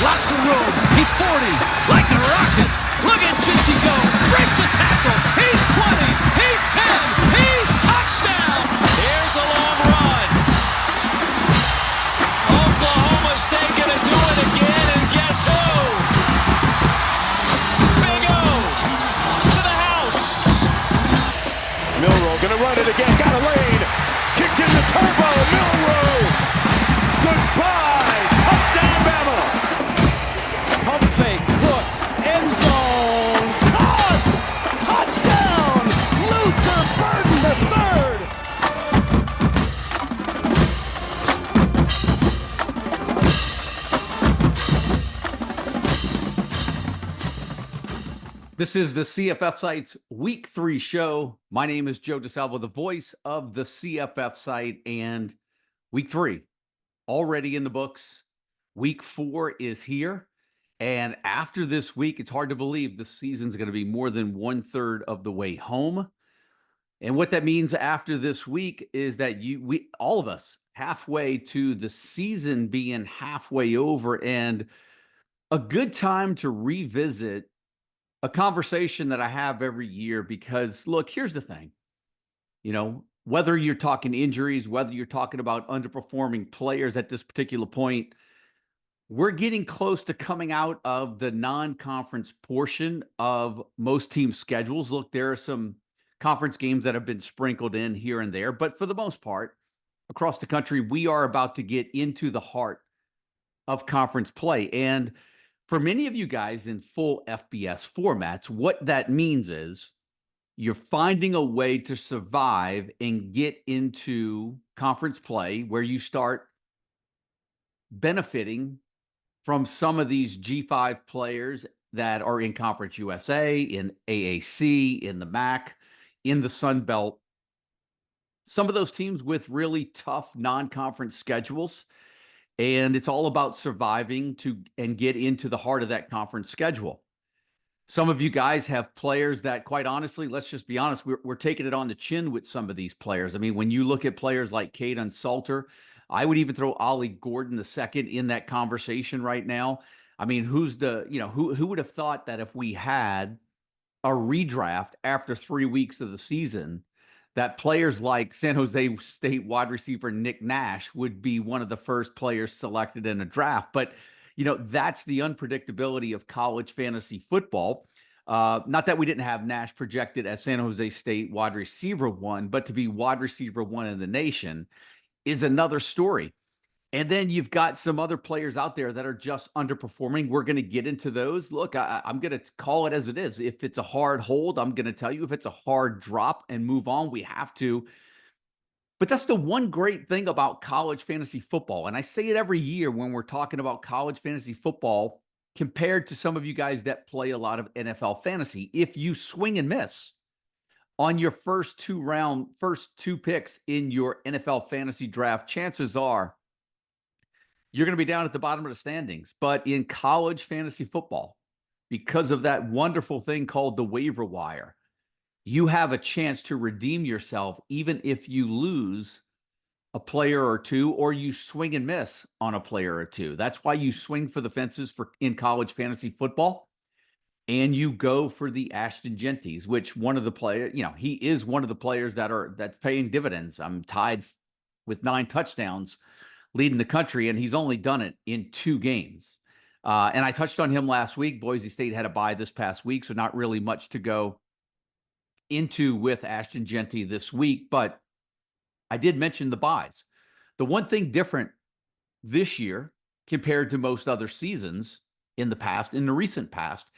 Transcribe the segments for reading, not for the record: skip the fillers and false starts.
Lots of room. He's 40. Like a rocket. Look at JT go. Breaks a tackle. He's 20. He's 10. He's touchdown. Here's a long run. Oklahoma State gonna do it again, and guess who? Big O to the house. Milroe gonna run it again. Got a lane. Kicked in the turbo. Milroe. Goodbye. Touchdown, Bama. Pump fake. Cook. End zone. Caught. Touchdown. Luther Burden the third. This is the CFF Site's Week 3 show. My name is Joe DeSalvo, the voice of the CFF Site, and Week 3 already in the books. Week 4 is here, and after this week, it's hard to believe the season's going to be more than 1/3 of the way home. And what that means after this week is that all of us, halfway to the season being halfway over, and a good time to revisit a conversation that I have every year, because look, here's the thing, whether you're talking injuries, whether you're talking about underperforming players at this particular point, we're getting close to coming out of the non-conference portion of most teams' schedules. Look, there are some conference games that have been sprinkled in here and there, but for the most part, across the country, we are about to get into the heart of conference play. And for many of you guys in full FBS formats, what that means is you're finding a way to survive and get into conference play where you start benefiting from some of these G5 players that are in Conference USA, in AAC, in the MAC, in the Sun Belt. Some of those teams with really tough non-conference schedules. And it's all about surviving and get into the heart of that conference schedule. Some of you guys have players that, quite honestly, let's just be honest, we're taking it on the chin with some of these players. I mean, when you look at players like Kaidon Salter, I would even throw Ollie Gordon II in that conversation right now. I mean, who would have thought that if we had a redraft after 3 weeks of the season, that players like San Jose State wide receiver Nick Nash would be one of the first players selected in a draft. But, that's the unpredictability of college fantasy football. Not that we didn't have Nash projected as San Jose State wide receiver 1, but to be wide receiver 1 in the nation is another story. And then you've got some other players out there that are just underperforming. We're going to get into those. Look, I'm going to call it as it is. If it's a hard hold, I'm going to tell you. If it's a hard drop and move on, we have to. But that's the one great thing about college fantasy football. And I say it every year when we're talking about college fantasy football compared to some of you guys that play a lot of NFL fantasy. If you swing and miss on your first two picks in your NFL fantasy draft, chances are you're going to be down at the bottom of the standings. But in college fantasy football, because of that wonderful thing called the waiver wire, you have a chance to redeem yourself even if you lose a player or two, or you swing and miss on a player or two. That's why you swing for the fences in college fantasy football, and you go for the Ashton Genties, which one of the players, he is one of the players that's paying dividends. I'm tied with 9 touchdowns, leading the country, and he's only done it in 2 games. And I touched on him last week. Boise State had a bye this past week, so not really much to go into with Ashton Genty this week, but I did mention the byes. The one thing different this year compared to most other seasons in the recent past,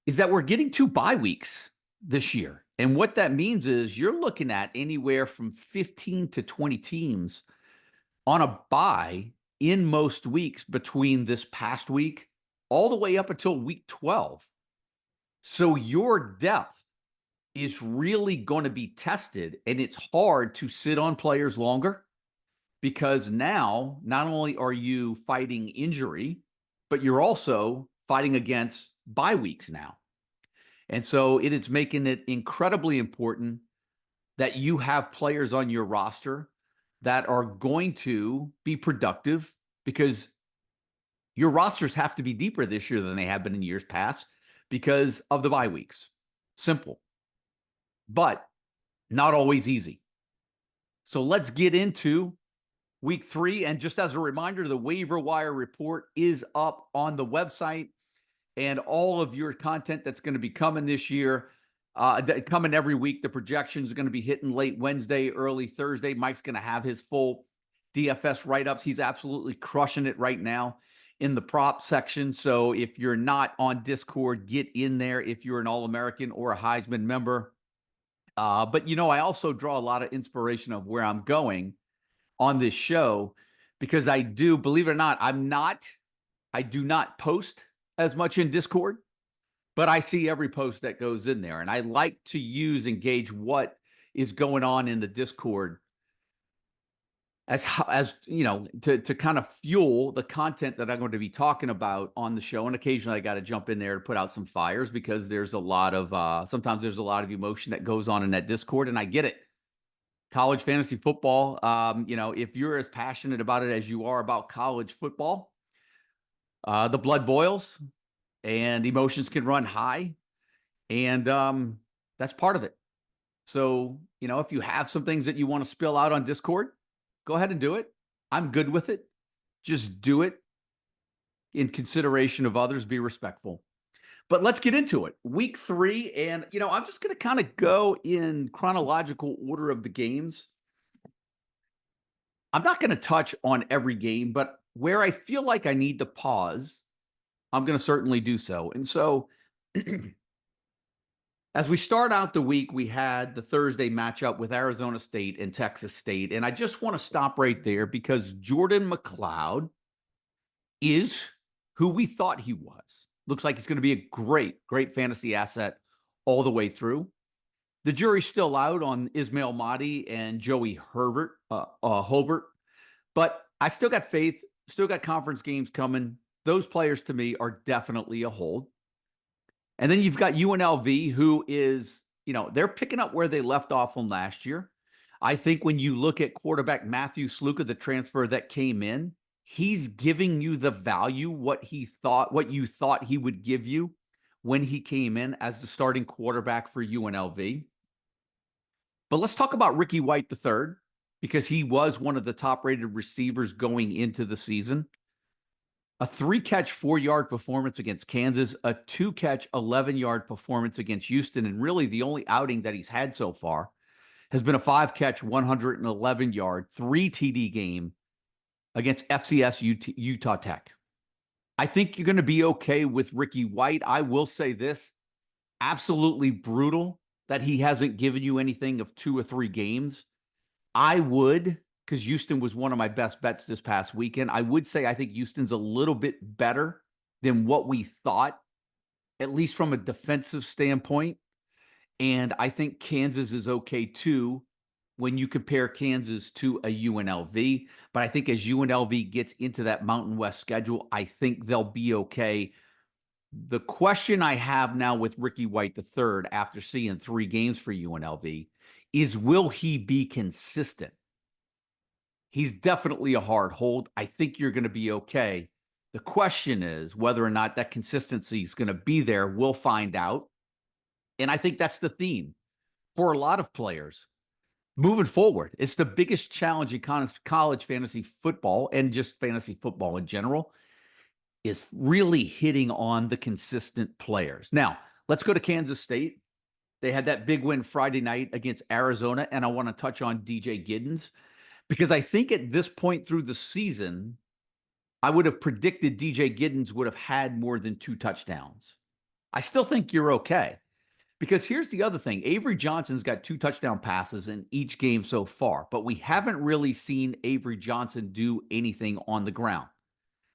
is that we're getting 2 bye weeks this year. And what that means is you're looking at anywhere from 15 to 20 teams on a bye in most weeks between this past week all the way up until week 12. So your depth is really going to be tested, and it's hard to sit on players longer because now not only are you fighting injury, but you're also fighting against bye weeks now. And so it is making it incredibly important that you have players on your roster that are going to be productive, because Your rosters have to be deeper this year than they have been in years past because of the bye weeks. Simple, but not always easy. So let's get into week 3. And just as a reminder, the waiver wire report is up on the website, and all of your content that's going to be coming this year, coming every week. The projections are going to be hitting late Wednesday, early Thursday. Mike's going to have his full DFS write-ups. He's absolutely crushing it right now in the prop section. So if you're not on Discord, get in there if you're an All-American or a Heisman member. But, I also draw a lot of inspiration of where I'm going on this show, because I do, believe it or not, I do not post as much in Discord, but I see every post that goes in there. And I like to engage what is going on in the Discord as to kind of fuel the content that I'm going to be talking about on the show. And occasionally I got to jump in there to put out some fires, because there's a lot of, sometimes there's a lot of emotion that goes on in that Discord, and I get it. College fantasy football, if you're as passionate about it as you are about college football, the blood boils and emotions can run high, and that's part of it. So, if you have some things that you want to spill out on Discord, go ahead and do it. I'm good with it. Just do it in consideration of others. Be respectful. But let's get into it. Week 3, and, I'm just going to kind of go in chronological order of the games. I'm not going to touch on every game, but where I feel like I need to pause, I'm going to certainly do so. And so as we start out the week, we had the Thursday matchup with Arizona State and Texas State. And I just want to stop right there, because Jordan McLeod is who we thought he was. Looks like it's going to be a great fantasy asset all the way through. The jury's still out on Ismail Mahdi and Joey Hobart, but I still got faith, still got conference games coming. Those players to me are definitely a hold. And then you've got UNLV, who is, they're picking up where they left off from last year. I think when you look at quarterback Matthew Sluka, the transfer that came in, he's giving you the value, what you thought he would give you when he came in as the starting quarterback for UNLV. But let's talk about Ricky White III, because he was one of the top-rated receivers going into the season. A 3-catch, 4-yard performance against Kansas, a 2-catch, 11-yard performance against Houston, and really the only outing that he's had so far has been a 5-catch, 111-yard, 3 TD game against FCS Utah Tech. I think you're going to be okay with Ricky White. I will say this, absolutely brutal that he hasn't given you anything of 2 or 3 games. I would, because Houston was one of my best bets this past weekend, I would say I think Houston's a little bit better than what we thought, at least from a defensive standpoint. And I think Kansas is okay too, when you compare Kansas to a UNLV. But I think as UNLV gets into that Mountain West schedule, I think they'll be okay. The question I have now with Ricky White III, after seeing 3 games for UNLV, is will he be consistent? He's definitely a hard hold. I think you're going to be okay. The question is whether or not that consistency is going to be there. We'll find out. And I think that's the theme for a lot of players moving forward. It's the biggest challenge in college fantasy football, and just fantasy football in general, is really hitting on the consistent players. Now, let's go to Kansas State. They had that big win Friday night against Arizona, and I want to touch on DJ Giddens, because I think at this point through the season, I would have predicted DJ Giddens would have had more than 2 touchdowns. I still think you're okay. Because here's the other thing. Avery Johnson's got 2 touchdown passes in each game so far, but we haven't really seen Avery Johnson do anything on the ground.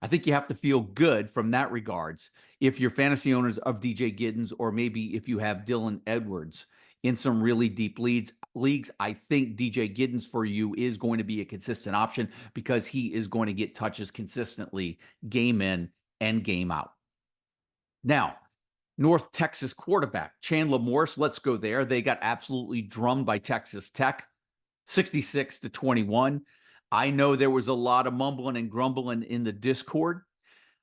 I think you have to feel good from that regards if you're fantasy owners of DJ Giddens, or maybe if you have Dylan Edwards in some really deep leagues. I think DJ Giddens for you is going to be a consistent option, because he is going to get touches consistently game in and game out. Now, North Texas quarterback Chandler Morris, let's go there. They got absolutely drummed by Texas Tech, 66-21. I know there was a lot of mumbling and grumbling in the Discord.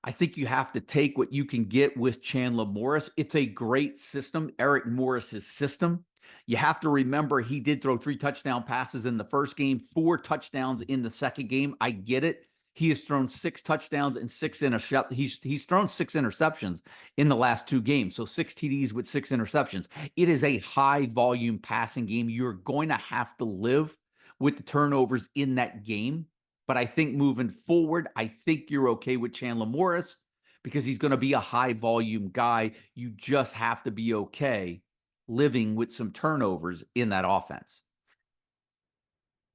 I think you have to take what you can get with Chandler Morris. It's a great system, Eric Morris's system. You have to remember he did throw 3 touchdown passes in the first game, 4 touchdowns in the second game. I get it. He has thrown 6 touchdowns and 6 interceptions. He's thrown 6 interceptions in the last 2 games. So 6 TDs with 6 interceptions. It is a high volume passing game. You're going to have to live with the turnovers in that game. But I think moving forward, I think you're okay with Chandler Morris because he's going to be a high volume guy. You just have to be okay living with some turnovers in that offense.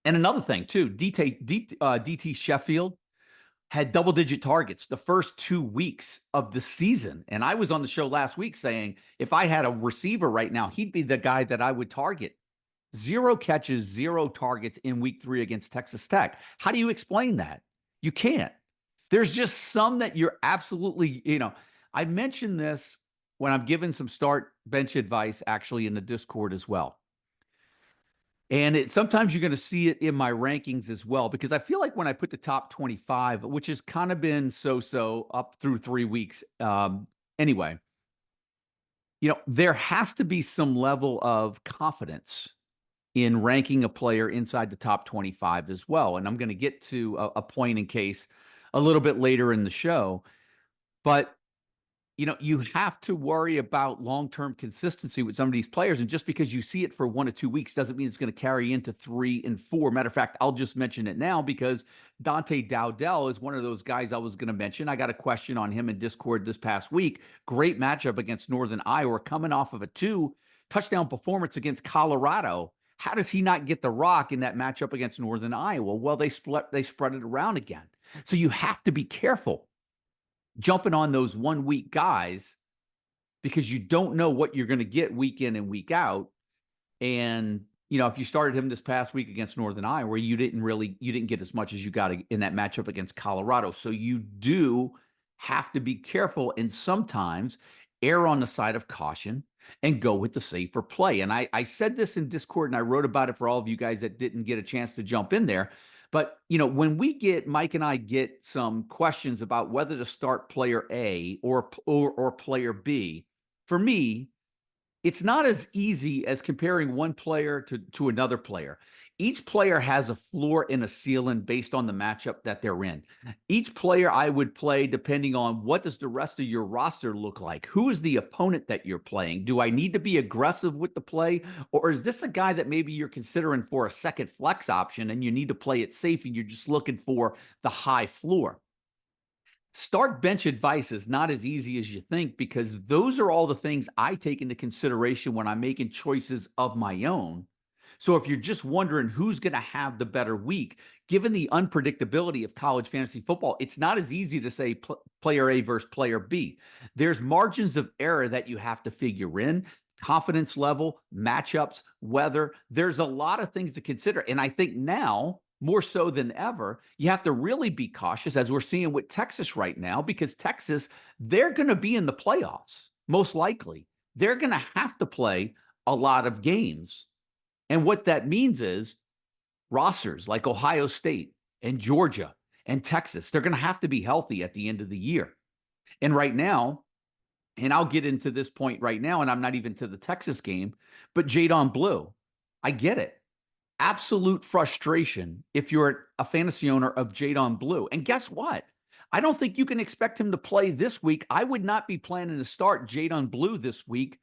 And another thing too, DT Sheffield had double-digit targets the first 2 weeks of the season. And I was on the show last week saying, if I had a receiver right now, he'd be the guy that I would target. 0 catches, 0 targets in week 3 against Texas Tech. How do you explain that? You can't. There's just some that you're absolutely, I mentioned this when I'm giving some start bench advice actually in the Discord as well. And sometimes you're going to see it in my rankings as well, because I feel like when I put the top 25, which has kind of been so-so up through 3 weeks, anyway, there has to be some level of confidence in ranking a player inside the top 25 as well. And I'm going to get to a point in case a little bit later in the show. But you have to worry about long-term consistency with some of these players. And just because you see it for 1 to 2 weeks doesn't mean it's going to carry into 3 and 4. Matter of fact, I'll just mention it now because Dante Dowdell is one of those guys I was going to mention. I got a question on him in Discord this past week. Great matchup against Northern Iowa, coming off of a 2-touchdown performance against Colorado. How does he not get the rock in that matchup against Northern Iowa? Well, they spread it around again. So you have to be careful jumping on those 1 week guys because you don't know what you're going to get week in and week out. And, if you started him this past week against Northern Iowa, you didn't get as much as you got in that matchup against Colorado. So you do have to be careful and sometimes err on the side of caution and go with the safer play. And I said this in Discord and I wrote about it for all of you guys that didn't get a chance to jump in there. But, when Mike and I get some questions about whether to start player A or player B, for me, it's not as easy as comparing one player to another player. Each player has a floor and a ceiling based on the matchup that they're in. Each player I would play depending on what does the rest of your roster look like? Who is the opponent that you're playing? Do I need to be aggressive with the play? Or is this a guy that maybe you're considering for a second flex option and you need to play it safe and you're just looking for the high floor? Start bench advice is not as easy as you think because those are all the things I take into consideration when I'm making choices of my own. So if you're just wondering who's going to have the better week, given the unpredictability of college fantasy football, it's not as easy to say player A versus player B. There's margins of error that you have to figure in, confidence level, matchups, weather. There's a lot of things to consider. And I think now, more so than ever, you have to really be cautious as we're seeing with Texas right now, because Texas, they're going to be in the playoffs, most likely. They're going to have to play a lot of games. And what that means is rosters like Ohio State and Georgia and Texas, they're going to have to be healthy at the end of the year. And right now, and I'll get into this point right now, and I'm not even to the Texas game, but Jaydon Blue, I get it. Absolute frustration if you're a fantasy owner of Jaydon Blue. And guess what? I don't think you can expect him to play this week. I would not be planning to start Jaydon Blue this week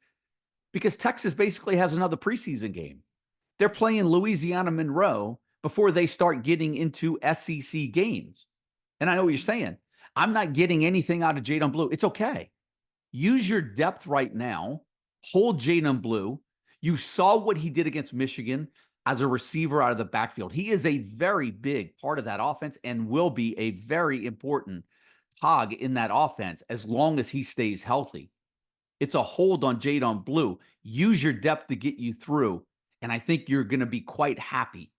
because Texas basically has another preseason game. They're playing Louisiana Monroe before they start getting into SEC games. And I know what you're saying. I'm not getting anything out of Jaydon Blue. It's okay. Use your depth right now. Hold Jaydon Blue. You saw what he did against Michigan as a receiver out of the backfield. He is a very big part of that offense and will be a very important cog in that offense as long as he stays healthy. It's a hold on Jaydon Blue. Use your depth to get you through. And I think you're going to be quite happy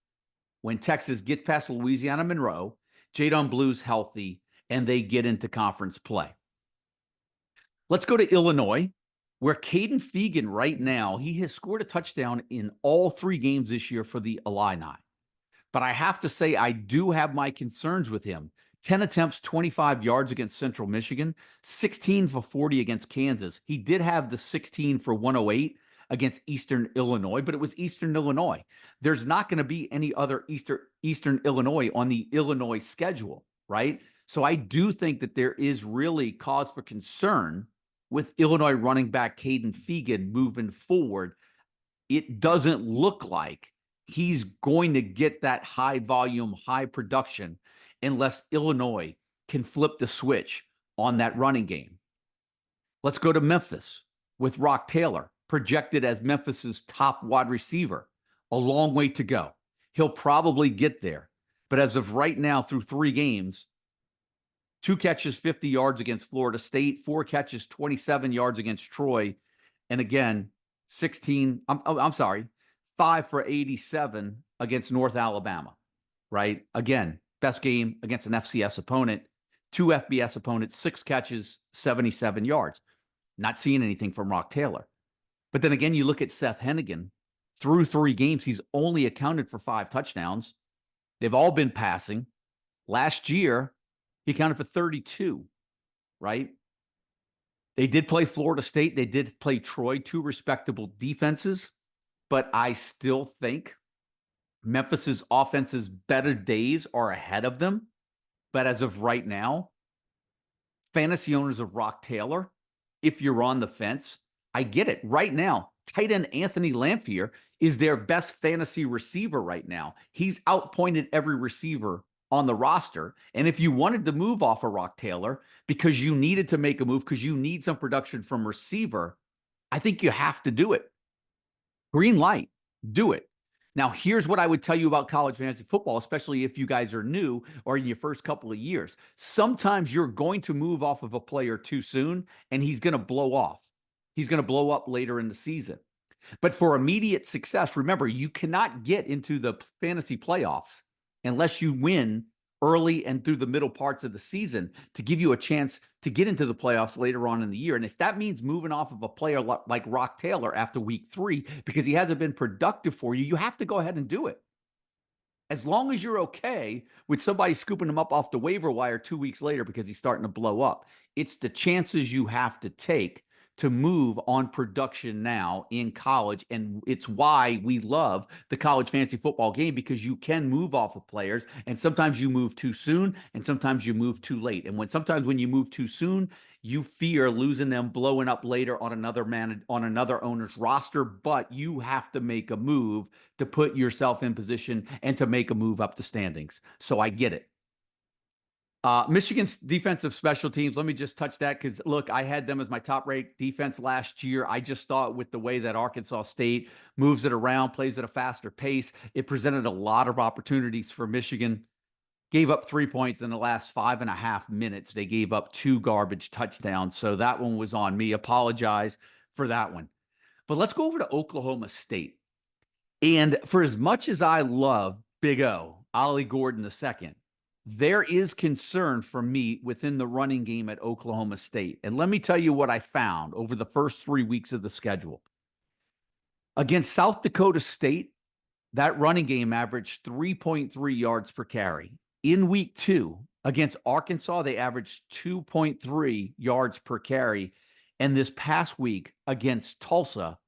when Texas gets past Louisiana Monroe, Jaydon Blue's healthy, and they get into conference play. Let's go to Illinois, where Kaden Feagin right now, he has scored a touchdown in all 3 games this year for the Illini. But I have to say, I do have my concerns with him. 10 attempts, 25 yards against Central Michigan, 16 for 40 against Kansas. He did have the 16 for 108 against Eastern Illinois, but it was Eastern Illinois. There's not going to be any other Eastern Illinois on the Illinois schedule, right? So I do think that there is really cause for concern with Illinois running back Kaden Feagin moving forward. It doesn't look like he's going to get that high volume, high production unless Illinois can flip the switch on that running game. Let's go to Memphis with Rock Taylor, projected as Memphis's top wide receiver. A long way to go. He'll probably get there. But as of right now, through 3 games, 2 catches, 50 yards against Florida State, 4 catches, 27 yards against Troy. And again, 5 for 87 against North Alabama, right? Again, best game against an FCS opponent, 2 FBS opponents, 6 catches, 77 yards. Not seeing anything from Rock Taylor. But then again, you look at Seth Hennigan. Through 3 games, he's only accounted for 5 touchdowns. They've all been passing. Last year, he accounted for 32, right? They did play Florida State. They did play Troy, 2 respectable defenses. But I still think Memphis's offense's better days are ahead of them. But as of right now, fantasy owners of Rock Taylor, if you're on the fence, I get it. Right now, tight end Anthony Lamphere is their best fantasy receiver right now. He's outpointed every receiver on the roster. And if you wanted to move off of Rock Taylor because you needed to make a move, because you need some production from receiver, I think you have to do it. Green light, do it. Now, here's what I would tell you about college fantasy football, especially if you guys are new or in your first couple of years. Sometimes you're going to move off of a player too soon, and he's going to blow off. He's going to blow up later in the season. But for immediate success, remember, you cannot get into the fantasy playoffs unless you win early and through the middle parts of the season to give you a chance to get into the playoffs later on in the year. And if that means moving off of a player like Rock Taylor after week 3 because he hasn't been productive for you, you have to go ahead and do it. As long as you're okay with somebody scooping him up off the waiver wire 2 weeks later because he's starting to blow up. It's the chances you have to take to move on production now in college. And it's why we love the college fantasy football game, because you can move off of players, and sometimes you move too soon and sometimes you move too late. And sometimes when you move too soon, you fear losing them, blowing up later on another owner's roster, but you have to make a move to put yourself in position and to make a move up the standings. So I get it. Michigan's defensive special teams, let me just touch that because, look, I had them as my top-ranked defense last year. I just thought with the way that Arkansas State moves it around, plays at a faster pace, it presented a lot of opportunities for Michigan. Gave up 3 points in the last 5.5 minutes. They gave up 2 garbage touchdowns, so that one was on me. Apologize for that one. But let's go over to Oklahoma State. And for as much as I love Big O, Ollie Gordon II, there is concern for me within the running game at Oklahoma State. And let me tell you what I found over the first 3 weeks of the schedule. Against South Dakota State, that running game averaged 3.3 yards per carry. In week 2, against Arkansas, they averaged 2.3 yards per carry. And this past week against Tulsa,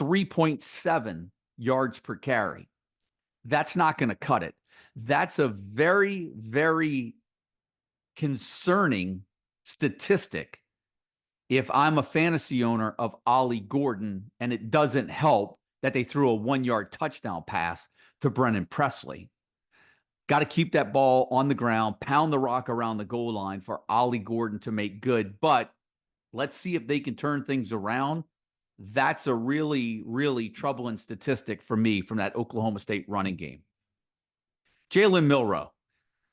3.7 yards per carry. That's not going to cut it. That's a very, very concerning statistic if I'm a fantasy owner of Ollie Gordon, and it doesn't help that they threw a 1-yard touchdown pass to Brennan Presley. Got to keep that ball on the ground, pound the rock around the goal line for Ollie Gordon to make good. But let's see if they can turn things around. That's a really, really troubling statistic for me from that Oklahoma State running game. Jalen Milroe.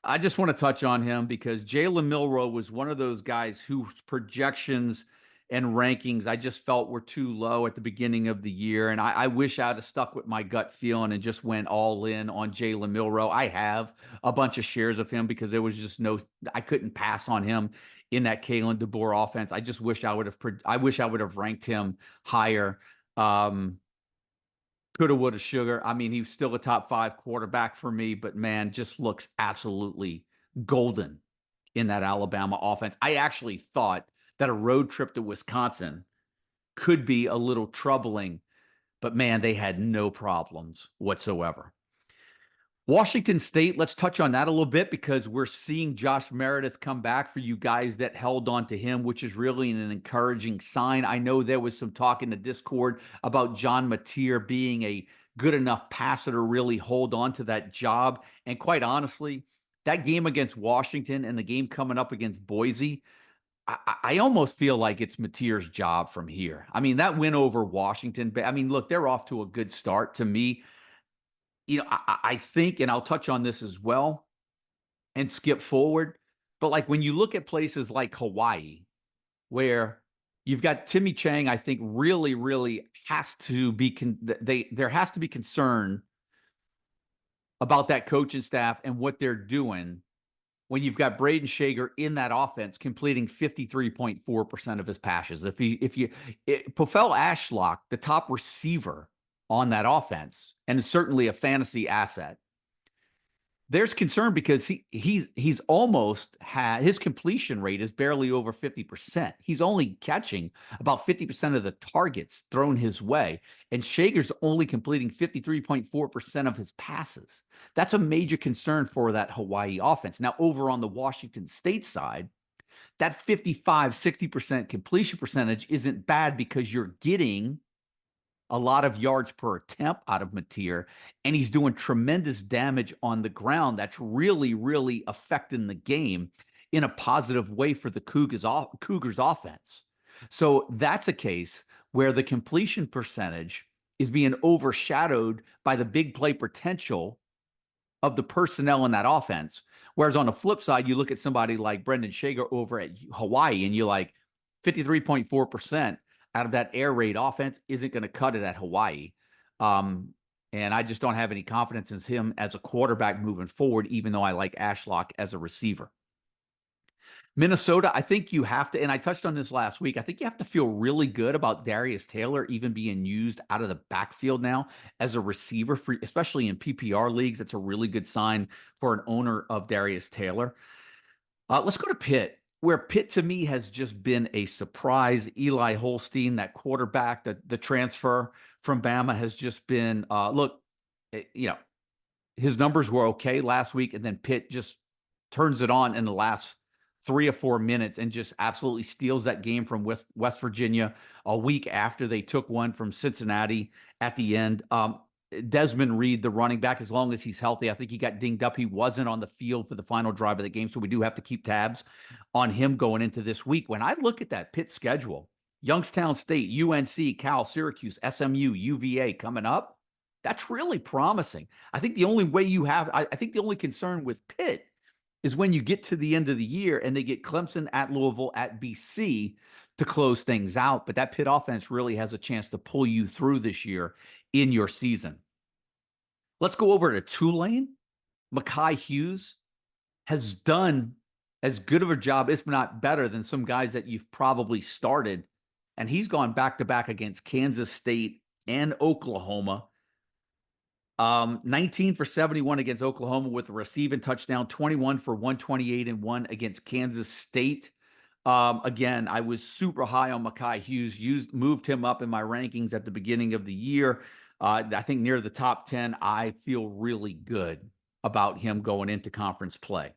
I just want to touch on him because Jalen Milroe was one of those guys whose projections and rankings I just felt were too low at the beginning of the year. And I wish I'd have stuck with my gut feeling and just went all in on Jalen Milroe. I have a bunch of shares of him because there was just I couldn't pass on him in that Kalen DeBoer offense. I just wish I would have ranked him higher. Coulda, woulda, sugar. I mean, he's still a top 5 quarterback for me, but man, just looks absolutely golden in that Alabama offense. I actually thought that a road trip to Wisconsin could be a little troubling, but man, they had no problems whatsoever. Washington State, let's touch on that a little bit because we're seeing Josh Meredith come back for you guys that held on to him, which is really an encouraging sign. I know there was some talk in the Discord about John Mateer being a good enough passer to really hold on to that job. And quite honestly, that game against Washington and the game coming up against Boise, I almost feel like it's Mateer's job from here. I mean, that win over Washington, I mean, look, they're off to a good start to me. I think, and I'll touch on this as well and skip forward, but like when you look at places like Hawaii, where you've got Timmy Chang, I think really has to be, there has to be concern about that coaching staff and what they're doing when you've got Braden Shager in that offense completing 53.4% of his passes. Pofel Ashlock, the top receiver on that offense, and certainly a fantasy asset, there's concern because he's almost had, his completion rate is barely over 50%. He's only catching about 50% of the targets thrown his way, and Shager's only completing 53.4% of his passes. That's a major concern for that Hawaii offense. Now, over on the Washington State side, that 55-60% completion percentage isn't bad because you're getting a lot of yards per attempt out of Mateer, and he's doing tremendous damage on the ground. That's really affecting the game in a positive way for the Cougars offense. So that's a case where the completion percentage is being overshadowed by the big play potential of the personnel in that offense. Whereas on the flip side, you look at somebody like Brendan Shager over at Hawaii, and you're like, 53.4% out of that air raid offense isn't going to cut it at Hawaii. And I just don't have any confidence in him as a quarterback moving forward, even though I like Ashlock as a receiver. Minnesota, I think you have to, and I touched on this last week, I think you have to feel really good about Darius Taylor even being used out of the backfield now as a receiver, for, especially in PPR leagues. That's a really good sign for an owner of Darius Taylor. Let's go to Pitt, where Pitt to me has just been a surprise. Eli Holstein, that quarterback, the transfer from Bama, has just been, his numbers were okay last week, and then Pitt just turns it on in the last 3 or 4 minutes and just absolutely steals that game from West Virginia a week after they took one from Cincinnati at the end. Desmond Reed, the running back, as long as he's healthy, I think he got dinged up. He wasn't on the field for the final drive of the game, so we do have to keep tabs on him going into this week. When I look at that Pitt schedule, Youngstown State, UNC, Cal, Syracuse, SMU, UVA coming up, that's really promising. I think the only way I think the only concern with Pitt is when you get to the end of the year and they get Clemson at Louisville at BC to close things out. But that Pitt offense really has a chance to pull you through this year in your season. Let's go over to Tulane. Mekhi Hughes has done as good of a job, if not better, than some guys that you've probably started. And he's gone back-to-back against Kansas State and Oklahoma. 19 for 71 against Oklahoma with a receiving touchdown, 21 for 128 and 1 against Kansas State. Again, I was super high on Mekhi Hughes, moved him up in my rankings at the beginning of the year. I think near the top 10. I feel really good about him going into conference play.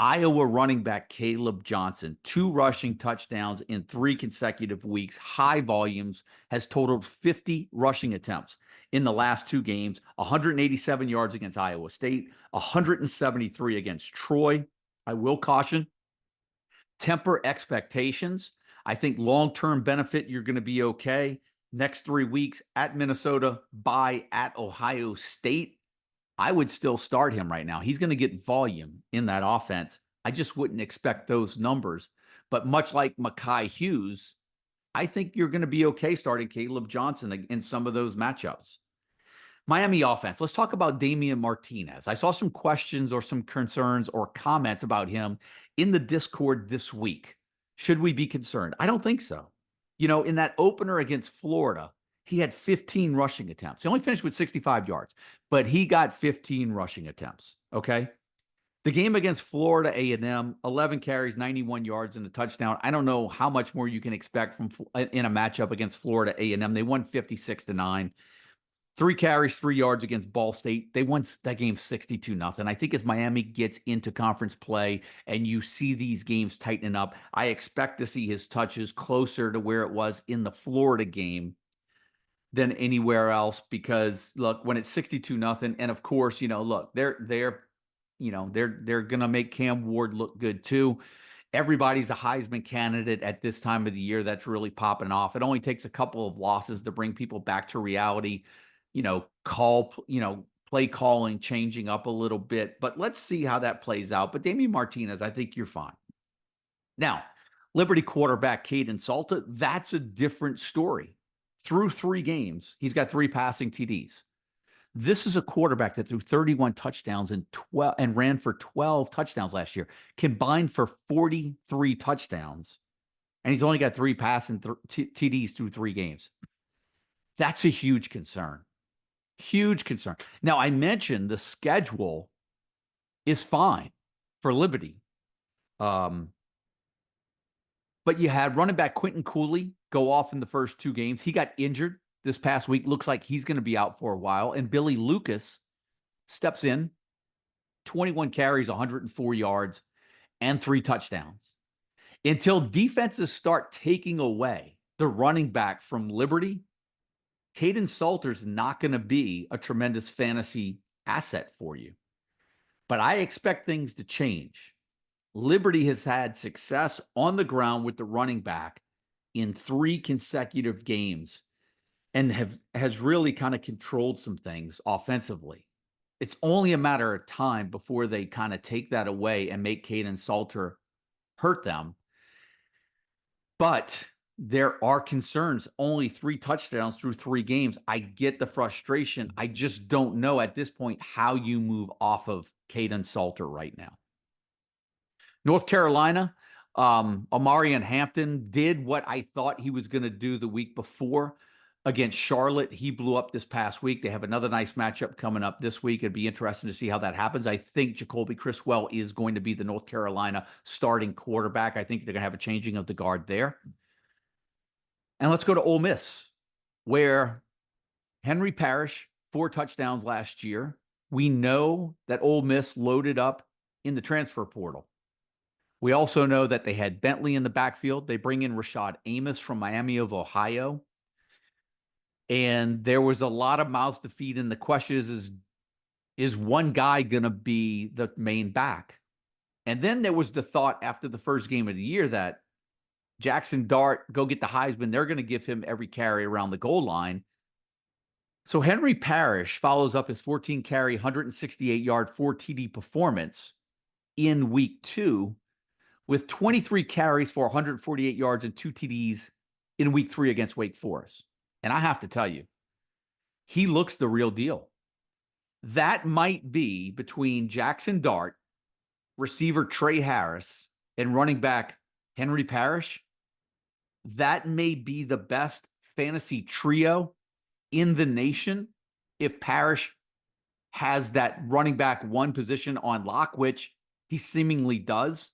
Iowa running back Caleb Johnson, 2 rushing touchdowns in 3 consecutive weeks, high volumes, has totaled 50 rushing attempts in the last 2 games, 187 yards against Iowa State, 173 against Troy. I will caution, temper expectations. I think long-term benefit, you're going to be okay. Next 3 weeks at Minnesota, bye at Ohio State. I would still start him right now. He's going to get volume in that offense. I just wouldn't expect those numbers. But much like Mekhi Hughes, I think you're going to be okay starting Caleb Johnson in some of those matchups. Miami offense. Let's talk about Damien Martinez. I saw some questions or some concerns or comments about him in the Discord this week. Should we be concerned? I don't think so. You know, in that opener against Florida, he had 15 rushing attempts. He only finished with 65 yards, but he got 15 rushing attempts, okay? The game against Florida A&M, 11 carries, 91 yards, and a touchdown. I don't know how much more you can expect from in a matchup against Florida A&M. They won 56-9. 3 carries, 3 yards against Ball State. They won that game 62-0. I think as Miami gets into conference play and you see these games tightening up, I expect to see his touches closer to where it was in the Florida game than anywhere else. Because look, when it's 62-0, and of course, look, they're gonna make Cam Ward look good too. Everybody's a Heisman candidate at this time of the year. That's really popping off. It only takes a couple of losses to bring people back to reality. Play calling, changing up a little bit. But let's see how that plays out. But Damien Martinez, I think you're fine. Now, Liberty quarterback Kaidon Salter, that's a different story. Through 3 games, he's got 3 passing TDs. This is a quarterback that threw 31 touchdowns and ran for 12 touchdowns last year, combined for 43 touchdowns. And he's only got 3 passing TDs through 3 games. That's a huge concern. Huge concern. Now, I mentioned the schedule is fine for Liberty. But you had running back Quentin Cooley go off in the first 2 games. He got injured this past week. Looks like he's going to be out for a while. And Billy Lucas steps in, 21 carries, 104 yards, and 3 touchdowns. Until defenses start taking away the running back from Liberty, Kaidon Salter's not going to be a tremendous fantasy asset for you. But I expect things to change. Liberty has had success on the ground with the running back in 3 consecutive games and has really kind of controlled some things offensively. It's only a matter of time before they kind of take that away and make Kaidon Salter hurt them. But there are concerns. Only 3 touchdowns through 3 games. I get the frustration. I just don't know at this point how you move off of Kaidon Salter right now. North Carolina, Omarion Hampton did what I thought he was going to do the week before against Charlotte. He blew up this past week. They have another nice matchup coming up this week. It'd be interesting to see how that happens. I think Jacoby Criswell is going to be the North Carolina starting quarterback. I think they're going to have a changing of the guard there. And let's go to Ole Miss, where Henry Parrish, 4 touchdowns last year. We know that Ole Miss loaded up in the transfer portal. We also know that they had Bentley in the backfield. They bring in Rashad Amos from Miami of Ohio. And there was a lot of mouths to feed. And the question is one guy going to be the main back? And then there was the thought after the first game of the year that Jackson Dart, go get the Heisman. They're going to give him every carry around the goal line. So Henry Parrish follows up his 14-carry, 168-yard, 4 TD performance in week 2 with 23 carries for 148 yards and 2 TDs in week 3 against Wake Forest. And I have to tell you, he looks the real deal. That might be between Jackson Dart, receiver Trey Harris, and running back Henry Parrish. That may be the best fantasy trio in the nation if Parrish has that running back 1 position on lock, which he seemingly does.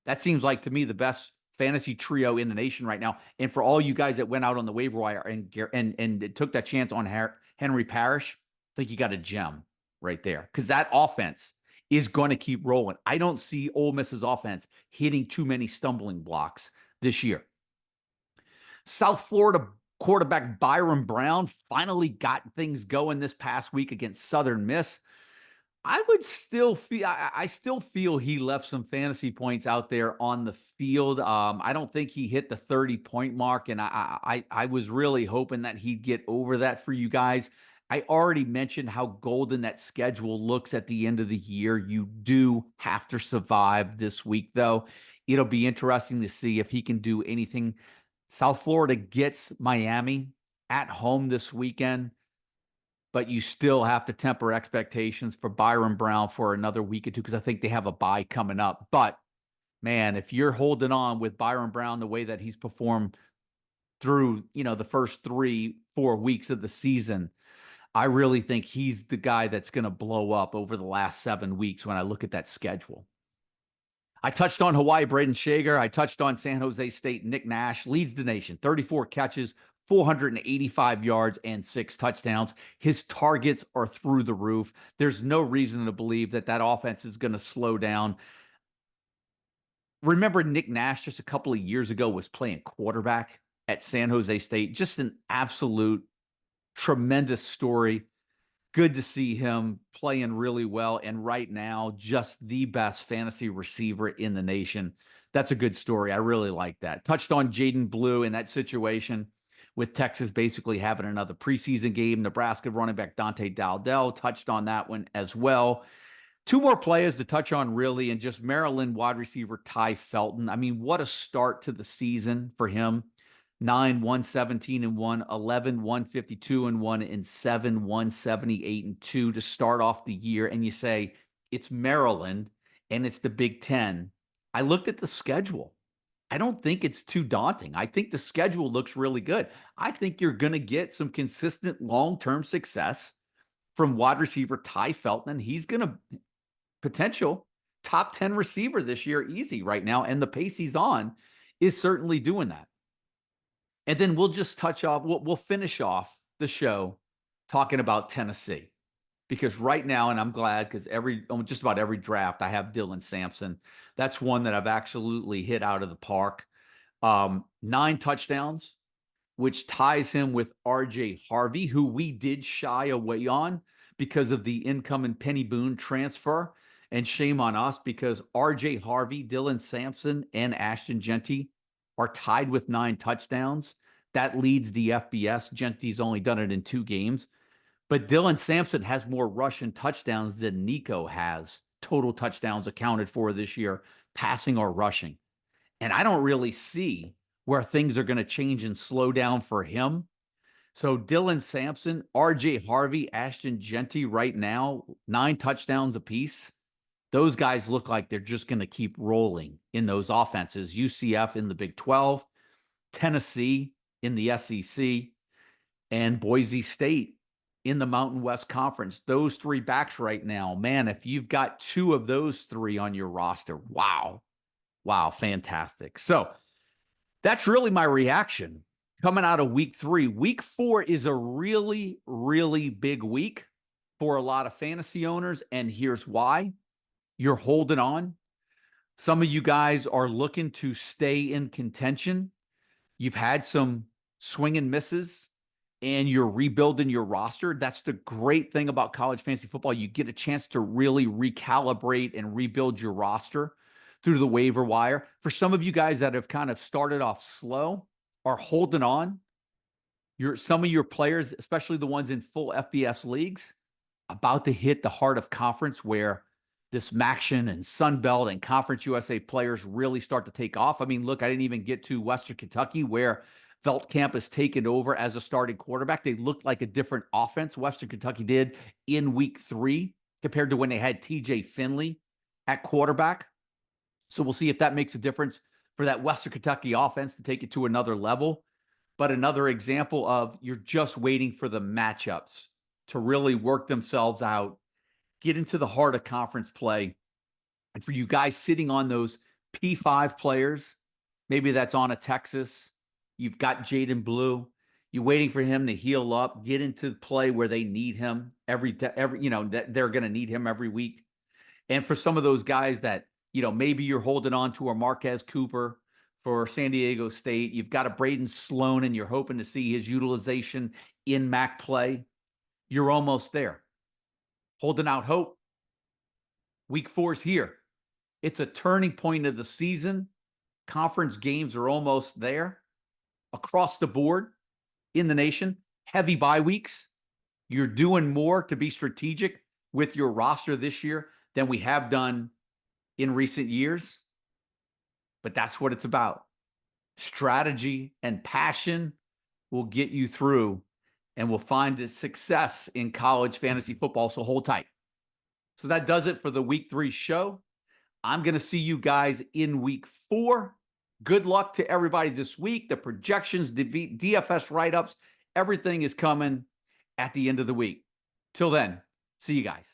That seems like to me the best fantasy trio in the nation right now. And for all you guys that went out on the waiver wire and took that chance on Henry Parrish, I think you got a gem right there, because that offense is going to keep rolling. I don't see Ole Miss's offense hitting too many stumbling blocks this year. South Florida quarterback Byron Brown finally got things going this past week against Southern Miss. I still feel he left some fantasy points out there on the field. I don't think he hit the 30-point mark, and I was really hoping that he'd get over that for you guys. I already mentioned how golden that schedule looks at the end of the year. You do have to survive this week, though. It'll be interesting to see if he can do anything. South Florida gets Miami at home this weekend, but you still have to temper expectations for Byron Brown for another week or two, because I think they have a bye coming up. But, man, if you're holding on with Byron Brown the way that he's performed through, the first 3-4 weeks of the season, I really think he's the guy that's going to blow up over the last 7 weeks when I look at that schedule. I touched on Hawaii, Braden Shager. I touched on San Jose State, Nick Nash, leads the nation, 34 catches, 485 yards, and 6 touchdowns. His targets are through the roof. There's no reason to believe that that offense is going to slow down. Remember, Nick Nash just a couple of years ago was playing quarterback at San Jose State. Just an absolute tremendous story. Good to see him playing really well. And right now, just the best fantasy receiver in the nation. That's a good story. I really like that. Touched on Jaydon Blue in that situation with Texas basically having another preseason game. Nebraska running back Dante Dowdell touched on that one as well. 2 more players to touch on really, and just Maryland wide receiver Ty Felton. I mean, what a start to the season for him. 9, 117-1, 11, 152-1, and 7, 178-2 to start off the year. And you say, it's Maryland and it's the Big Ten. I looked at the schedule. I don't think it's too daunting. I think the schedule looks really good. I think you're going to get some consistent long-term success from wide receiver Ty Felton, and he's going to potential top 10 receiver this year easy right now. And the pace he's on is certainly doing that. And then we'll just touch off, we'll finish off the show talking about Tennessee. Because right now, and I'm glad because just about every draft I have Dylan Sampson. That's one that I've absolutely hit out of the park. 9 touchdowns, which ties him with RJ Harvey, who we did shy away on because of the incoming Penny Boone transfer. And shame on us because RJ Harvey, Dylan Sampson, and Ashton Jeanty are tied with 9 touchdowns. That leads the FBS. Genty's only done it in 2 games. But Dylan Sampson has more rushing touchdowns than Nico has total touchdowns accounted for this year, passing or rushing. And I don't really see where things are going to change and slow down for him. So Dylan Sampson, RJ Harvey, Ashton Jeanty right now, 9 touchdowns apiece. Those guys look like they're just going to keep rolling in those offenses. UCF in the Big 12, Tennessee in the SEC, and Boise State in the Mountain West Conference. Those 3 backs right now, man, if you've got 2 of those 3 on your roster, wow, fantastic. So that's really my reaction coming out of week 3. Week 4 is a really, really big week for a lot of fantasy owners, and here's why. You're holding on. Some of you guys are looking to stay in contention. You've had some swing and misses, and you're rebuilding your roster. That's the great thing about college fantasy football. You get a chance to really recalibrate and rebuild your roster through the waiver wire. For some of you guys that have kind of started off slow, are holding on. Some of your players, especially the ones in full FBS leagues, about to hit the heart of conference where this Maction and Sun Belt and Conference USA players really start to take off. I mean, look, I didn't even get to Western Kentucky where Veltkamp has taken over as a starting quarterback. They looked like a different offense, Western Kentucky did, in week 3 compared to when they had TJ Finley at quarterback. So we'll see if that makes a difference for that Western Kentucky offense to take it to another level. But another example of you're just waiting for the matchups to really work themselves out, get into the heart of conference play. And for you guys sitting on those P5 players, maybe that's on a Texas, you've got Jaydon Blue, you're waiting for him to heal up, get into play where they need him every that they're going to need him every week. And for some of those guys that, maybe you're holding on to a Marquez Cooper for San Diego State, you've got a Braden Sloan and you're hoping to see his utilization in MAC play. You're almost there. Holding out hope. Week 4 is here. It's a turning point of the season. Conference games are almost there. Across the board in the nation. Heavy bye weeks. You're doing more to be strategic with your roster this year than we have done in recent years. But that's what it's about. Strategy and passion will get you through, and we'll find the success in college fantasy football. So hold tight. So that does it for the week 3 show. I'm going to see you guys in week 4. Good luck to everybody this week. The projections, the DFS write-ups, everything is coming. at the end of the week. Till then, see you guys.